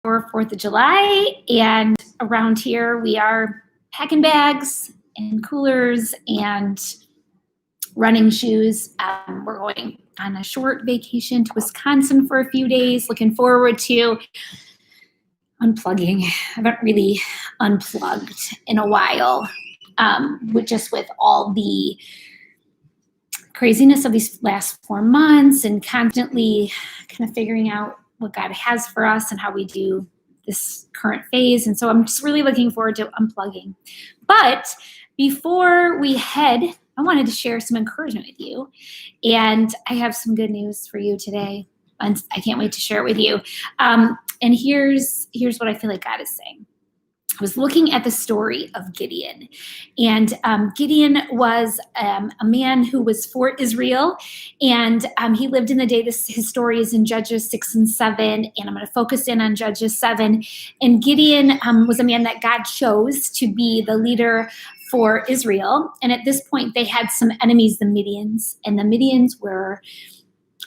for 4th of July, and around here we are packing bags and coolers and running shoes. We're going on a short vacation to Wisconsin for a few days. Looking forward to unplugging. I haven't really unplugged in a while, with all the craziness of these last 4 months and constantly kind of figuring out what God has for us and how we do this current phase. And so I'm just really looking forward to unplugging. But before we head, I wanted to share some encouragement with you. And I have some good news for you today. And I can't wait to share it with you. And here's what I feel like God is saying. I was looking at the story of Gideon, and Gideon was a man who was for Israel, and he lived in the day. His story is in Judges 6 and 7, and I'm going to focus in on Judges 7. And Gideon was a man that God chose to be the leader for Israel, and at this point they had some enemies, the Midians, and the Midians were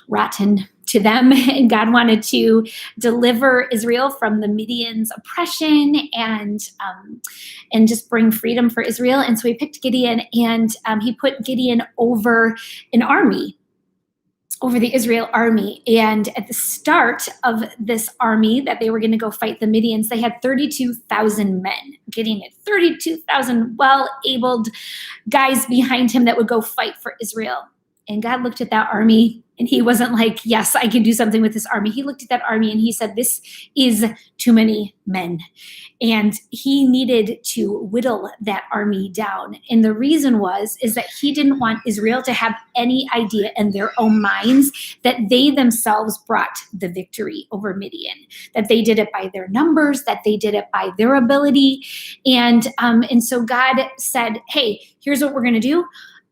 rotten to them, and God wanted to deliver Israel from the Midians' oppression and just bring freedom for Israel. And so he picked Gideon, and he put Gideon over an army, over the Israel army. And at the start of this army that they were going to go fight the Midians, they had 32,000 men. Gideon had 32,000 well-abled guys behind him that would go fight for Israel. And God looked at that army, and he wasn't like, yes, I can do something with this army. He looked at that army and he said, this is too many men. And he needed to whittle that army down. And the reason is that he didn't want Israel to have any idea in their own minds that they themselves brought the victory over Midian, that they did it by their numbers, that they did it by their ability. And so God said, hey, here's what we're going to do.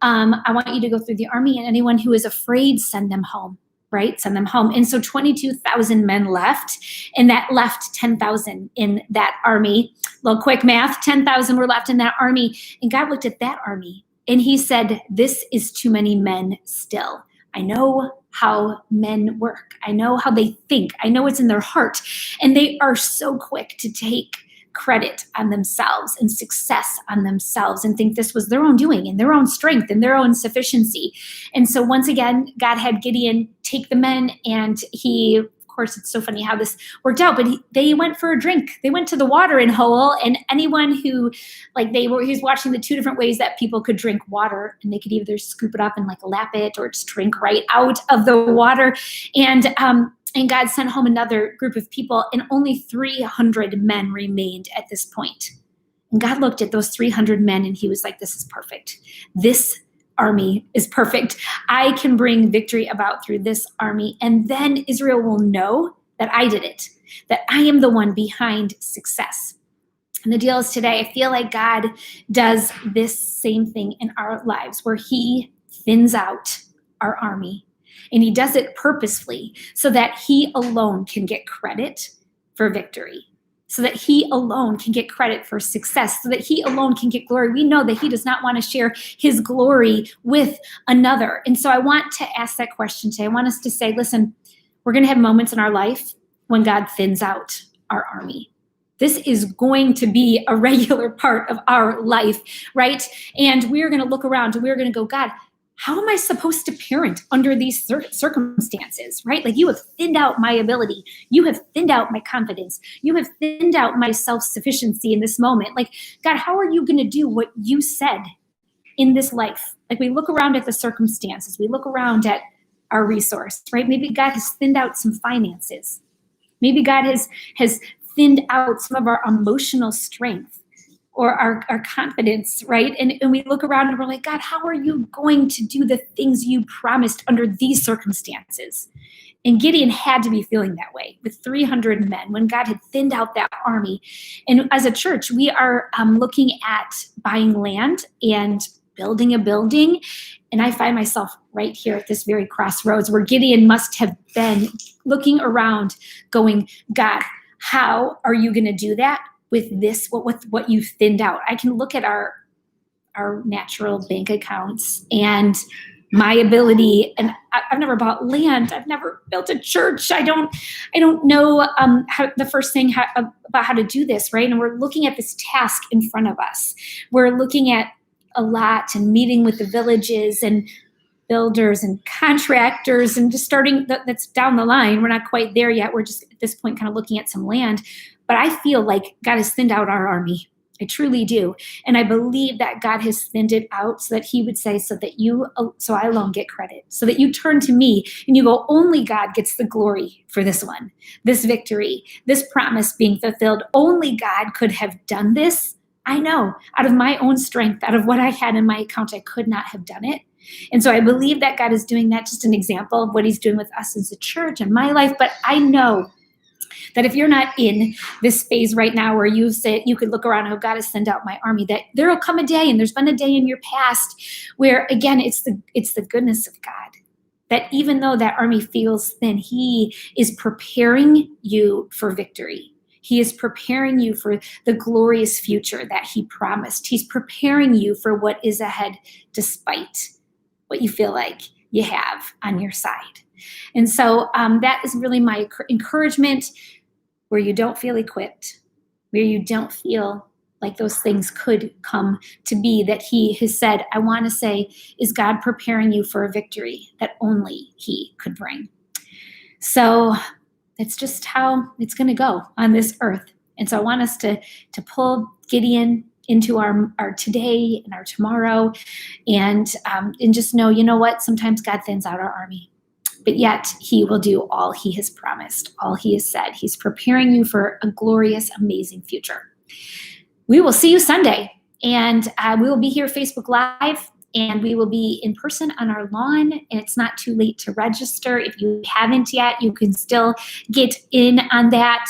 I want you to go through the army, and anyone who is afraid, send them home, right? Send them home. And so 22,000 men left, and that left 10,000 in that army. A little quick math, 10,000 were left in that army. And God looked at that army, and he said, this is too many men still. I know how men work. I know how they think. I know it's in their heart. And they are so quick to take credit on themselves and success on themselves and think this was their own doing and their own strength and their own sufficiency. And so once again, God had Gideon take the men, and he, of course, it's so funny how this worked out, but they went for a drink. They went to the watering hole, and anyone who, he was watching the 2 different ways that people could drink water, and they could either scoop it up and lap it or just drink right out of the water. And God sent home another group of people, and only 300 men remained at this point. And God looked at those 300 men, and he was like, this is perfect. This army is perfect. I can bring victory about through this army. And then Israel will know that I did it, that I am the one behind success. And the deal is today, I feel like God does this same thing in our lives, where he thins out our army. And he does it purposefully so that he alone can get credit for victory, so that he alone can get credit for success, so that he alone can get glory. We know that he does not want to share his glory with another. And so I want to ask that question today. I want us to say, listen, we're going to have moments in our life when God thins out our army. This is going to be a regular part of our life, right? And we're going to look around and we're going to go, God, how am I supposed to parent under these circumstances, right? You have thinned out my ability. You have thinned out my confidence. You have thinned out my self-sufficiency in this moment. God, how are you going to do what you said in this life? We look around at the circumstances. We look around at our resource, right? Maybe God has thinned out some finances. Maybe God has thinned out some of our emotional strength or our confidence, right? And we look around and we're like, God, how are you going to do the things you promised under these circumstances? And Gideon had to be feeling that way with 300 men when God had thinned out that army. And as a church, we are looking at buying land and building a building. And I find myself right here at this very crossroads where Gideon must have been looking around going, God, how are you going to do that with this, with what you've thinned out? I can look at our natural bank accounts and my ability, and I've never bought land. I've never built a church. I don't know the first thing about how to do this, right? And we're looking at this task in front of us. We're looking at a lot and meeting with the villages and builders and contractors and just starting, that's down the line. We're not quite there yet. We're just at this point kind of looking at some land. But I feel like God has thinned out our army. I truly do. And I believe that God has thinned it out so that he would say, so I alone get credit, so that you turn to me and you go, only God gets the glory for this one, this victory, this promise being fulfilled. Only God could have done this. I know, out of my own strength, out of what I had in my account, I could not have done it. And so I believe that God is doing that, just an example of what he's doing with us as a church and my life. But I know that if you're not in this phase right now where you say, you could look around and, oh, God has sent out my army, that there will come a day, and there's been a day in your past where, again, it's the goodness of God, that even though that army feels thin, he is preparing you for victory. He is preparing you for the glorious future that he promised. He's preparing you for what is ahead, despite what you feel like you have on your side. And so that is really my encouragement, where you don't feel equipped, where you don't feel like those things could come to be, that he has said, I want to say, is God preparing you for a victory that only he could bring. So it's just how it's going to go on this earth. And so I want us to pull Gideon into our today and our tomorrow, and just know, you know what? Sometimes God thins out our army, but yet he will do all he has promised, all he has said. He's preparing you for a glorious, amazing future. We will see you Sunday, and we will be here Facebook Live, and we will be in person on our lawn, and it's not too late to register. If you haven't yet, you can still get in on that.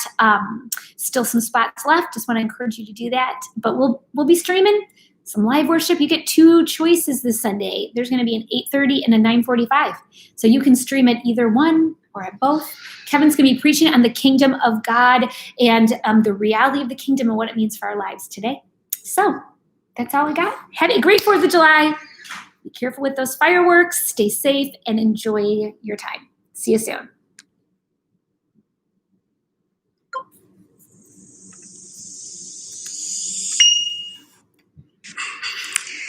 Still some spots left. Just want to encourage you to do that. But we'll be streaming some live worship. You get 2 choices this Sunday. There's going to be an 8:30 and a 9:45. So you can stream at either one or at both. Kevin's going to be preaching on the kingdom of God and the reality of the kingdom and what it means for our lives today. So that's all I got. Have a great 4th of July. Be careful with those fireworks. Stay safe and enjoy your time. See you soon.